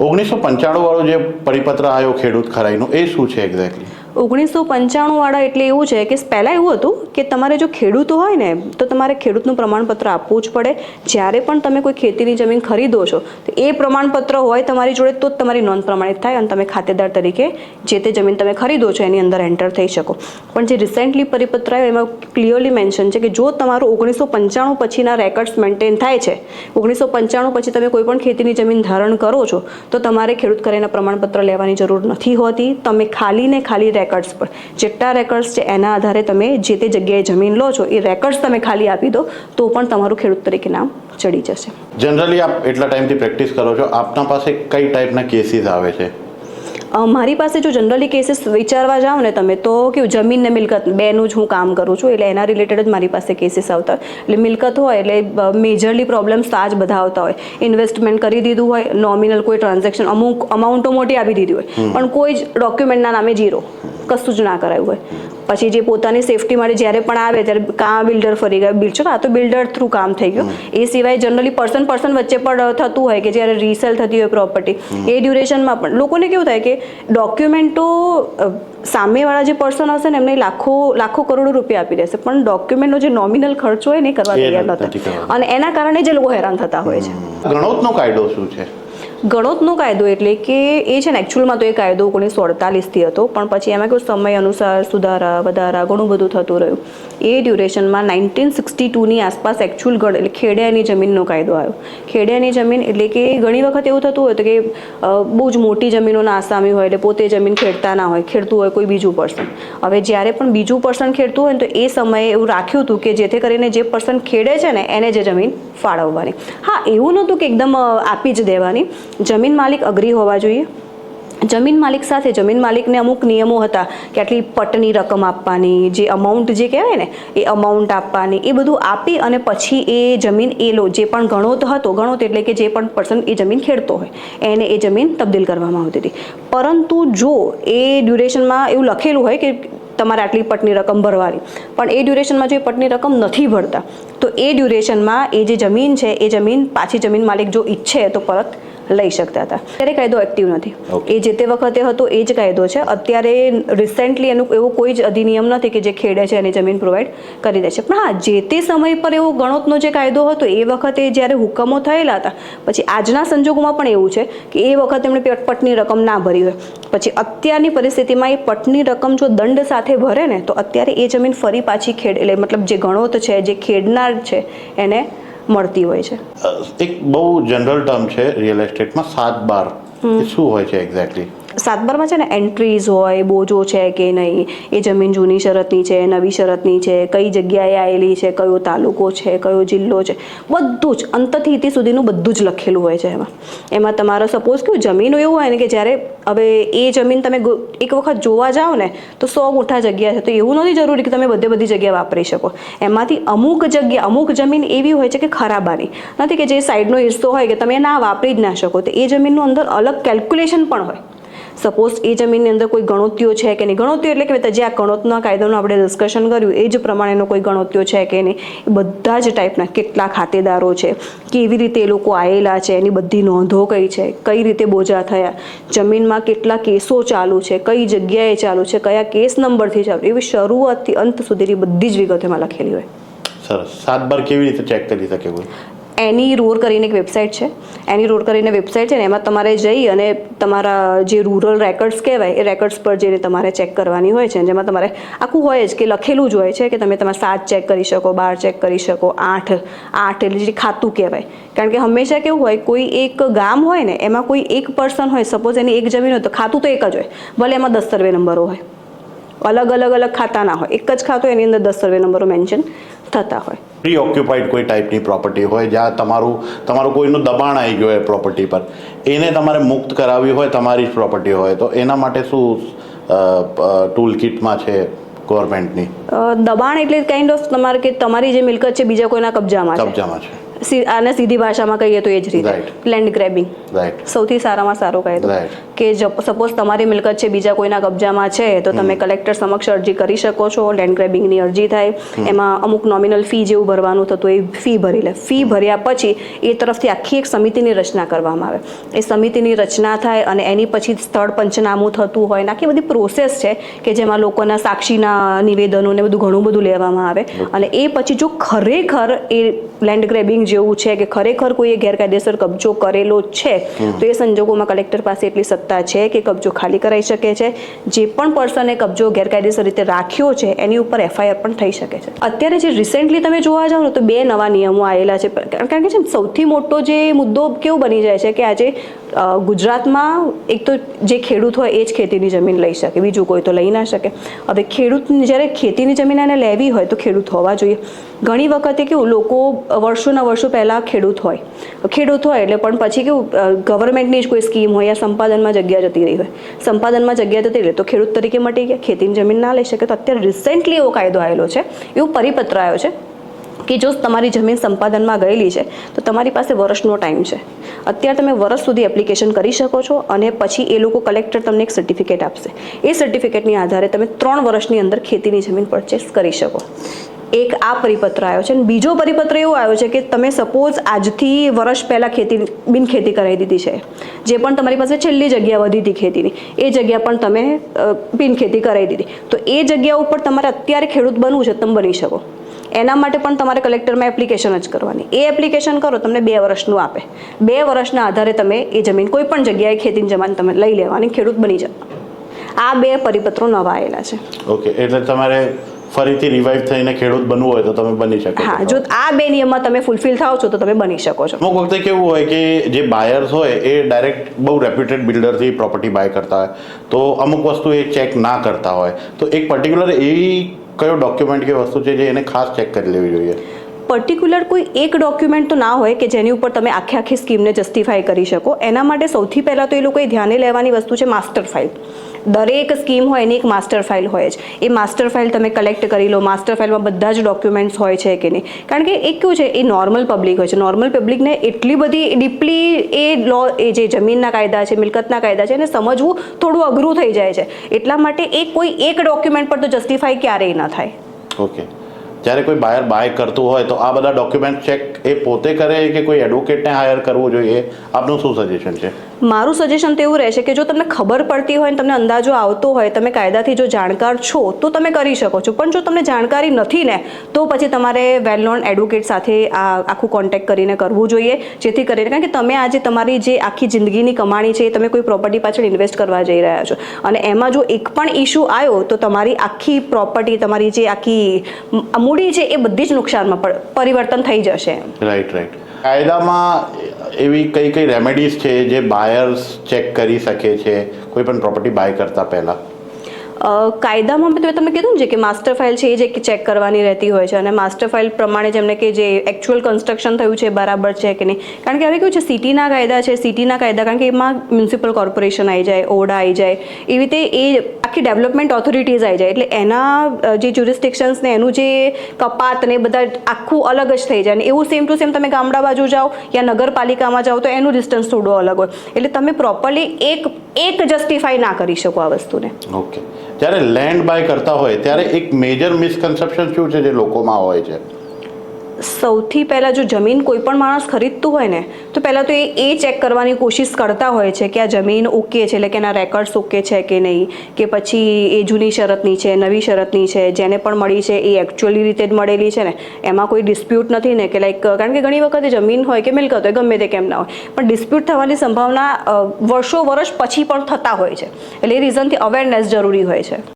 1995 વાળો જે પરિપત્ર આવ્યો ખેડૂત ખરાઈનો એ શું છે એક્ઝેક્ટલી? 1995 વાળા એટલે એવું છે કે પહેલાં એવું હતું કે તમારે જો ખેડૂતો હોય ને તો તમારે ખેડૂતનું પ્રમાણપત્ર આપવું જ પડે. જ્યારે પણ તમે કોઈ ખેતીની જમીન ખરીદો છો તો એ પ્રમાણપત્ર હોય તમારી જોડે તો જ તમારી નોંધ પ્રમાણિત થાય અને તમે ખાતેદાર તરીકે જે તે જમીન તમે ખરીદો છો એની અંદર એન્ટર થઈ શકો. પણ જે રિસેન્ટલી પરિપત્ર આવ્યો એમાં ક્લિયરલી મેન્શન છે કે જો તમારું 1995 પછીના રેકોર્ડ્સ મેન્ટેન થાય છે, 1995 પછી તમે કોઈ પણ ખેતીની જમીન ધારણ કરો છો તો તમારે ખેડૂત ખરાઈના પ્રમાણપત્ર લેવાની જરૂર નથી હોતી. તમે ખાલી ને ખાલી રેકોર્ડ્સ પર જેટલા રેકોર્ડ્સ છે એના આધારે તમે જે તે જગ્યાએ જમીન લો છો એ રેકોર્ડ્સ તમે ખાલી આપી દો તો પણ તમારું ખેડૂત તરીકે નામ ચડી જશે. જનરલી આપ એટલા ટાઈમથી પ્રેક્ટિસ કરો છો, આપના પાસે કઈ ટાઈપના કેસીસ આવે છે? મારી પાસે જો જનરલી કેસીસ વિચારવા જાઓ ને તમે તો કેવું જમીન ને મિલકત બેનું જ હું કામ કરું છું એટલે એના રિલેટેડ જ મારી પાસે કેસીસ આવતા હોય. એટલે મિલકત હોય એટલે મેજરલી પ્રોબ્લેમ્સ તો આ જ બધા આવતા હોય. ઇન્વેસ્ટમેન્ટ કરી દીધું હોય, નોમિનલ કોઈ ટ્રાન્ઝેક્શન અમુક અમાઉન્ટો મોટી આપી દીધી હોય પણ કોઈ જ ડોક્યુમેન્ટના નામે ઝીરો, કશું જ ના કરાયું હોય. પછી જે પોતાની સેફટી માટે જ્યારે પણ આવે ત્યારે કાં બિલ્ડર ફરી ગયા, બિલ્ડર આ તો બિલ્ડર થ્રુ કામ થઈ ગયું. એ સિવાય જનરલી પર્સન વચ્ચે પણ થતું હોય કે જ્યારે રીસેલ થતી હોય પ્રોપર્ટી એ ડ્યુરેશનમાં પણ લોકોને કેવું થાય કે ડોક્યુમેન્ટો સામેવાળા જે પર્સન હશે ને એમને લાખો કરોડો રૂપિયા આપી દેશે પણ ડોક્યુમેન્ટનો જે નોમિનલ ખર્ચો હોય ને એ કરવા તૈયાર નથી અને એના કારણે જે લોકો હેરાન થતા હોય છે. ગણોતનો કાયદો શું છે? ગણોતનો કાયદો એટલે કે એ છે ને એકચ્યુઅલમાં તો એ કાયદો 1948થી હતો પણ પછી એમાં કેવું સમય અનુસાર સુધારા વધારા ઘણું બધું થતું રહ્યું. એ ડ્યુરેશનમાં 1962ની આસપાસ એકચ્યુઅલ એટલે ખેડિયાની જમીનનો કાયદો આવ્યો. ખેડિયાની જમીન એટલે કે ઘણી વખત એવું થતું હોય તો કે બહુ જ મોટી જમીનોના આસામી હોય એટલે પોતે જમીન ખેડતા ના હોય, ખેડતું હોય કોઈ બીજું પર્સન. હવે જ્યારે પણ બીજું પર્સન ખેડતું હોય ને તો એ સમયે એવું રાખ્યું હતું કે જેથી કરીને જે પર્સન ખેડે છે ને એને જે જમીન ફાળવવાની. હા, એવું નહોતું કે એકદમ આપી જ દેવાની. જમીન માલિક અગ્રી હોવા જોઈએ. જમીન માલિક સાથે જમીન માલિકને અમુક નિયમો હતા કે આટલી પટની રકમ આપવાની, જે અમાઉન્ટ જે કહેવાય ને એ અમાઉન્ટ આપવાની, એ બધું આપી અને પછી એ જમીન જે પણ ગણોત હતો, ગણોત એટલે કે જે પણ પર્સન એ જમીન ખેડતો હોય એને એ જમીન તબદીલ કરવામાં આવતી હતી. પરંતુ જો એ ડ્યુરેશનમાં એવું લખેલું હોય કે તમારે આટલી પટની રકમ ભરવાની પણ એ ડ્યુરેશનમાં જો એ પટની રકમ નથી ભરતા તો એ ડ્યુરેશનમાં એ જે જમીન છે એ જમીન પાછી જમીન માલિક જો ઈચ્છે તો પરત લઈ શકતા હતા. અત્યારે કાયદો એક્ટિવ નથી. એ જે તે વખતે હતો એ જ કાયદો છે. અત્યારે રિસેન્ટલી એનું એવો કોઈ જ અધિનિયમ નથી કે જે ખેડે છે એની જમીન પ્રોવાઈડ કરી દે છે. પણ હા, જે તે સમય પર એવો ગણોતનો જે કાયદો હતો એ વખતે જ્યારે હુકમો થયેલા હતા પછી આજના સંજોગોમાં પણ એવું છે કે એ વખતે એમણે પટની રકમ ના ભરી હોય પછી અત્યારની પરિસ્થિતિમાં એ પટની રકમ જો દંડ સાથે ભરે ને તો અત્યારે એ જમીન ફરી પાછી એટલે મતલબ જે ગણોત છે જે ખેડનાર છે એને મળતી હોય છે. એક બહુ જનરલ ટર્મ છે રિયલ એસ્ટેટમાં 7/12 એ શું હોય છે એક્ઝેક્ટલી? 7/12માં છે ને એન્ટ્રીઝ હોય, બોજો છે કે નહીં, એ જમીન જૂની શરતની છે, નવી શરતની છે, કઈ જગ્યાએ આવેલી છે, કયો તાલુકો છે, કયો જિલ્લો છે, બધું જ અંતથી ઇતિ સુધીનું બધું જ લખેલું હોય છે એમાં તમારો સપોઝ કેવું જમીન એવું હોય ને કે જ્યારે હવે એ જમીન તમે એક વખત જોવા જાઓ ને તો 100 ગુઠા જગ્યા છે તો એવું નથી જરૂરી કે તમે બધી જગ્યા વાપરી શકો. એમાંથી અમુક જમીન એવી હોય છે કે ખરાબાની નથી કે જે સાઈડનો હિસ્સો હોય કે તમે ના વાપરી જ ના શકો તો એ જમીનનું અંદર અલગ કેલ્ક્યુલેશન પણ હોય. સપોઝ એ જમીનની અંદર કોઈ ગણોત્યો છે કે નહીં, ગણોત્યો એટલે કે જે આ ગણોતના કાયદાનું આપણે ડિસ્કશન કર્યું એ જ પ્રમાણેનો કોઈ ગણોત્યો છે કે નહીં, એ બધા જ ટાઈપના કેટલા ખાતેદારો છે, કેવી રીતે એ લોકો આવેલા છે, એની બધી નોંધો કઈ છે, કઈ રીતે બોજા થયા, જમીનમાં કેટલા કેસો ચાલુ છે, કઈ જગ્યાએ ચાલુ છે, કયા કેસ નંબરથી ચાલુ, એવી શરૂઆતથી અંત સુધીની બધી જ વિગતો એમાં લખેલી હોય. સરસ. 7/12 કેવી રીતે ચેક કરી શકે કોઈ? એની રોર કરીને એક વેબસાઇટ છે. એની રોર કરીને વેબસાઇટ છે ને એમાં તમારે જઈ અને તમારા જે રૂરલ રેકોર્ડ્સ કહેવાય એ રેકોર્ડ્સ પર જઈને તમારે ચેક કરવાની હોય છે જેમાં તમારે આખું હોય જ કે લખેલું જ હોય છે કે તમે તમારા 7 ચેક કરી શકો, 12 ચેક કરી શકો, 8 એટલે જે ખાતું કહેવાય. કારણ કે હંમેશા કેવું હોય કોઈ એક ગામ હોય ને એમાં કોઈ એક પર્સન હોય, સપોઝ એની એક જમીન હોય તો ખાતું તો એક જ હોય, ભલે એમાં 10 સર્વે નંબરો હોય, અલગ ખાતા ના હોય, એક જ ખાતું એની અંદર 10 સર્વે નંબરો મેન્શન થતા હોય. પ્રી ઓક્યુપાઈડ કોઈ ટાઈપની પ્રોપર્ટી હોય જ્યાં તમારું કોઈનું દબાણ આવી ગયું હોય પ્રોપર્ટી પર, એને તમારે મુક્ત કરાવવી હોય, તમારી જ પ્રોપર્ટી હોય તો એના માટે શું ટૂલ કિટમાં છે ગવર્મેન્ટની? દબાણ એટલે કાઇન્ડ ઓફ તમારે કે તમારી જે મિલકત છે બીજા કોઈના કબજામાં છે. આને સીધી ભાષામાં કહીએ તો એ જ રીતે Right. લેન્ડ ગ્રેબિંગ રાઈટ સૌથી સારામાં સારો કાયદો Right. કે સપોઝ તમારી મિલકત છે બીજા કોઈના કબજામાં છે તો તમે કલેક્ટર સમક્ષ અરજી કરી શકો છો, લેન્ડ ગ્રેબિંગની અરજી થાય, એમાં અમુક નોમિનલ ફી જેવું ભરવાનું થતું એ ફી ભરી લે. ફી ભર્યા પછી એ તરફથી આખી એક સમિતિની રચના કરવામાં આવે. એ સમિતિની રચના થાય અને એની પછી સ્થળ પંચનામું થતું હોય ને આખી બધી પ્રોસેસ છે કે જેમાં લોકોના સાક્ષીના નિવેદનો ને બધું ઘણું બધું લેવામાં આવે. અને એ પછી જો ખરેખર એ લેન્ડ ગ્રેબિંગ જેવું છે કે ખરેખર કોઈએ ગેરકાયદેસર કબજો કરેલો છે તો એ સંજોગોમાં કલેક્ટર પાસે એટલી સત્તા છે કે કબજો ખાલી કરાવી શકે છે. જે પણ પર્સને કબજો ગેરકાયદેસર રીતે રાખ્યો છે એની ઉપર FIR પણ થઈ શકે છે. અત્યારે જે રિસેન્ટલી તમે જોવા જાઓ ને તો 2 નવા નિયમો આવેલા છે. કારણ કે છે ને સૌથી મોટો જે મુદ્દો કેવું બની જાય છે કે આજે ગુજરાતમાં એક તો જે ખેડૂત હોય એ જ ખેતીની જમીન લઈ શકે, બીજું કોઈ તો લઈ ના શકે. હવે ખેડૂત જ્યારે ખેતીની જમીન એને લેવી હોય તો ખેડૂત હોવા જોઈએ. ઘણી વખતે કેવું લોકો વર્ષોના વર્ષો પહેલાં ખેડૂત હોય એટલે પણ પછી કેવું ગવર્મેન્ટની જ કોઈ સ્કીમ હોય યા સંપાદનમાં જગ્યા જતી રહી હોય, સંપાદનમાં જગ્યા જતી રહી તો ખેડૂત તરીકે મટી ગયા, ખેતીની જમીન ના લઈ શકે. તો અત્યારે રિસેન્ટલી એવો કાયદો આવેલો છે, એવો પરિપત્ર આવ્યો છે કે જો તમારી જમીન સંપાદનમાં ગયેલી છે તો તમારી પાસે વર્ષનો ટાઈમ છે. અત્યારે તમે વર્ષ સુધી એપ્લિકેશન કરી શકો છો અને પછી એ લોકો કલેક્ટર તમને એક સર્ટિફિકેટ આપશે. એ સર્ટિફિકેટની આધારે તમે 3 વર્ષની અંદર ખેતીની જમીન પરચેસ કરી શકો. એક આ પરિપત્ર આવ્યો છે. અને બીજો પરિપત્ર એવો આવ્યો છે કે તમે સપોઝ આજથી વર્ષ પહેલાં બિનખેતી કરાવી દીધી છે, જે પણ તમારી પાસે છેલ્લી જગ્યા વધી હતી ખેતીની એ જગ્યા પણ તમે બિનખેતી કરાવી દીધી, તો એ જગ્યા ઉપર તમારે અત્યારે ખેડૂત બનવું છે તમે બની શકો. એના માટે પણ તમારે કલેક્ટરમાં એપ્લિકેશન જ કરવાની. એ એપ્લિકેશન કરો તમને 2 વર્ષનું આપે. 2 વર્ષના આધારે તમે એ જમીન કોઈ પણ જગ્યાએ ખેતીની જમીન તમે લઈ લેવાની, ખેડૂત બની જવા. આ 2 પરિપત્રો નવા આવેલા છે. ઓકે, એટલે તમારે ફરીથી રિવાઇવ થઈને ખેડૂત બનવું હોય તો તમે બની શકો. હા, જો આ 2 નિયમમાં તમે ફૂલફિલ થાવ છો તો તમે બની શકો છો. અમુક વખતે કેવું હોય કે જે બાયર્સ હોય એ ડાયરેક્ટ બહુ રેપ્યુટેડ બિલ્ડરથી પ્રોપર્ટી બાય કરતા હોય તો અમુક વસ્તુ એ ચેક ના કરતા હોય તો એક પર્ટિક્યુલર એવી કયો ડોક્યુમેન્ટ કે વસ્તુ છે જે એને ખાસ ચેક કરી લેવી જોઈએ? પર્ટિક્યુલર કોઈ એક ડોક્યુમેન્ટ તો ના હોય કે જેની ઉપર તમે આખી સ્કીમને જસ્ટિફાઈ કરી શકો. એના માટે સૌથી પહેલાં તો એ લોકોએ ધ્યાને લેવાની વસ્તુ છે માસ્ટર ફાઇલ. દરેક સ્કીમ હોય એની એક માસ્ટર ફાઇલ હોય જ. એ માસ્ટર ફાઇલ તમે કલેક્ટ કરી લો. માસ્ટર ફાઇલમાં બધા જ ડોક્યુમેન્ટ્સ હોય છે કે નહીં, કારણ કે એક કેવું છે એ નોર્મલ પબ્લિક હોય છે. નોર્મલ પબ્લિકને એટલી બધી ડીપલી એ લો એ જે જમીનના કાયદા છે, મિલકતના કાયદા છે એને સમજવું થોડું અઘરું થઈ જાય છે. એટલા માટે એ કોઈ એક ડોક્યુમેન્ટ પર તો જસ્ટિફાઈ ક્યારેય ન થાય. ઓકે, જ્યારે કોઈ બાયર બાય કરતું હોય તો આ બધા ડોક્યુમેન્ટ ચેક એ પોતે કરે કે કોઈ એડવોકેટને હાયર કરવું જોઈએ? આપનું શું સજેશન છે? મારું સજેશન તો એવું રહેશે કે જો તમને ખબર પડતી હોય ને તમને અંદાજો આવતો હોય, તમે કાયદાથી જો જાણકાર છો તો તમે કરી શકો છો. પણ જો તમને જાણકારી નથી ને તો પછી તમારે વેલ નોન એડવોકેટ સાથે આ આખું કોન્ટેક્ટ કરીને કરવું જોઈએ, જેથી કરીને કારણ કે તમે આજે તમારી જે આખી જિંદગીની કમાણી છે એ તમે કોઈ પ્રોપર્ટી પાછળ ઇન્વેસ્ટ કરવા જઈ રહ્યા છો અને એમાં જો એક પણ ઇસ્યુ આવ્યો તો તમારી આખી પ્રોપર્ટી, તમારી જે આખી મૂડી છે એ બધી જ નુકસાનમાં પરિવર્તન થઈ જશે. રાઈટ. કાયદામાં એવી કઈ રેમેડીઝ છે જે બાયર્સ ચેક કરી શકે છે કોઈ પણ પ્રોપર્ટી બાય કરતા પહેલા? કાયદામાં મેં તમને કીધું ને કે માસ્ટર ફાઇલ છે એ જે ચેક કરવાની રહેતી હોય છે અને માસ્ટર ફાઇલ પ્રમાણે જેમને કે જે એકચ્યુઅલ કન્સ્ટ્રક્શન થયું છે બરાબર છે કે નહીં. કારણ કે હવે કેવું છે સિટીના કાયદા છે, સિટીના કાયદા કારણ કે એમાં મ્યુનિસિપલ કોર્પોરેશન આવી જાય, ઓરડા આવી જાય, એવી રીતે એ આખી ડેવલપમેન્ટ ઓથોરિટીઝ આવી જાય એટલે એના જે જ્યુરિસ્ડિક્શન્સ ને એનું જે કપાત ને બધા આખું અલગ જ થઈ જાય. અને એવું સેમ ટુ સેમ તમે ગામડા બાજુ જાઓ યા નગરપાલિકામાં જાઓ તો એનું ડિસ્ટન્સ થોડું અલગ હોય એટલે તમે પ્રોપરલી એક જસ્ટિફાઈ ના કરી શકો આ વસ્તુને. ઓકે, જ્યારે લેન્ડ બાય કરતા હોય ત્યારે એક મેજર મિસકન્સેપ્શન શું છે જે લોકોમાં હોય છે? સૌથી પહેલાં જો જમીન કોઈ પણ માણસ ખરીદતું હોય ને તો પહેલાં તો એ ચેક કરવાની કોશિશ કરતા હોય છે કે આ જમીન ઓકે છે, એટલે કે એના રેકોર્ડ્સ ઓકે છે કે નહીં, કે પછી એ જૂની શરતની છે, નવી શરતની છે, જેને પણ મળી છે એ એકચ્યુઅલી રીતે જ મળેલી છે ને, એમાં કોઈ ડિસ્પ્યુટ નથી ને કે લાઈક કારણ કે ઘણી વખતે જમીન હોય કે મિલકત હોય ગમે તે કેમ ના હોય પણ ડિસ્પ્યુટ થવાની સંભાવના વર્ષો વર્ષ પછી પણ થતા હોય છે એટલે એ રીઝનથી અવેરનેસ જરૂરી હોય છે.